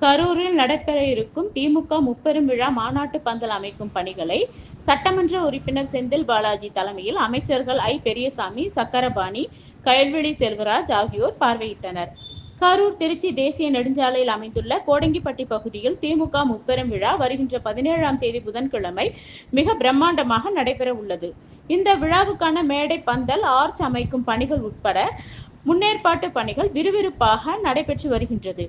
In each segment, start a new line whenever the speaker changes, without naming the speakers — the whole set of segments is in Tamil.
கரூரில் நடைபெற இருக்கும் திமுக முப்பெரும் விழா மாநாட்டு பந்தல் அமைக்கும் பணிகளை சட்டமன்ற உறுப்பினர் செந்தில் பாலாஜி தலைமையில் அமைச்சர்கள் ஐ. பெரியசாமி, சக்கரபாணி, கயல்விழி செல்வராஜ் ஆகியோர் பார்வையிட்டனர். கரூர் திருச்சி தேசிய நெடுஞ்சாலையில் அமைந்துள்ள கோடங்கிப்பட்டி பகுதியில் திமுக முப்பெரும் விழா வருகின்ற 17ஆம் தேதி புதன்கிழமை மிக பிரம்மாண்டமாக நடைபெற உள்ளது. இந்த விழாவுக்கான மேடை, பந்தல், ஆர்ச் அமைக்கும் பணிகள் உட்பட முன்னேற்பாட்டு பணிகள் விறுவிறுப்பாக நடைபெற்று வருகின்றது.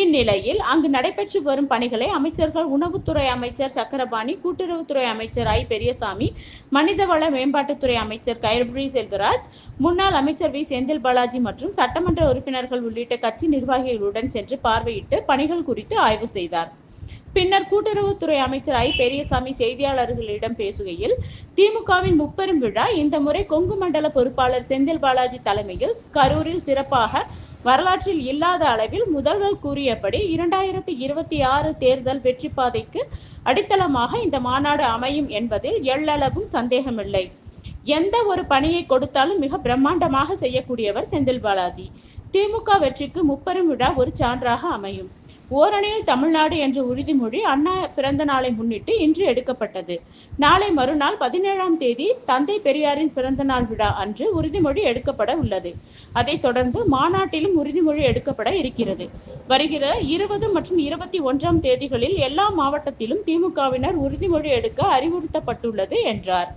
இந்நிலையில் அங்கு நடைபெற்று வரும் பணிகளை அமைச்சர்கள் உணவுத்துறை அமைச்சர் சக்கரபாணி, கூட்டுறவுத்துறை அமைச்சர் ஐ. பெரியசாமி, மனிதவள மேம்பாட்டுத்துறை அமைச்சர் கயல்விழி செல்வராஜ், முன்னாள் அமைச்சர் வி. செந்தில் பாலாஜி மற்றும் சட்டமன்ற உறுப்பினர்கள் உள்ளிட்ட கட்சி நிர்வாகிகளுடன் சென்று பார்வையிட்டு பணிகள் குறித்து ஆய்வு செய்தார். பின்னர் கூட்டுறவுத்துறை அமைச்சர் ஐ. பெரியசாமி செய்தியாளர்களிடம் பேசுகையில், திமுகவின் முப்பெரும் விழா இந்த முறை கொங்கு மண்டல பொறுப்பாளர் செந்தில் பாலாஜி தலைமையில் கரூரில் சிறப்பாக, வரலாற்றில் இல்லாத அளவில் முதல்வர் கூறியபடி 2026 தேர்தல் வெற்றி பாதைக்கு அடித்தளமாக இந்த மாநாடு அமையும் என்பதில் எள்ளளவும் சந்தேகமில்லை. எந்த ஒரு பணியை கொடுத்தாலும் மிக பிரம்மாண்டமாக செய்யக்கூடியவர் செந்தில் பாலாஜி. திமுக வெற்றிக்கு முப்பெரும் விழா ஒரு சான்றாக அமையும். ஓரணியில் தமிழ்நாடு என்ற உறுதிமொழி அண்ணா பிறந்த நாளை முன்னிட்டு இன்று எடுக்கப்பட்டது. நாளை மறுநாள் 17ஆம் தேதி தந்தை பெரியாரின் பிறந்த நாள் விழா அன்று உறுதிமொழி எடுக்கப்பட உள்ளது. அதைத் தொடர்ந்து மாநாட்டிலும் உறுதிமொழி எடுக்கப்பட இருக்கிறது. வருகிற 20 மற்றும் 21ஆம் தேதிகளில் எல்லா மாவட்டத்திலும் திமுகவினர் உறுதிமொழி எடுக்க அறிவுறுத்தப்பட்டுள்ளது என்றார்.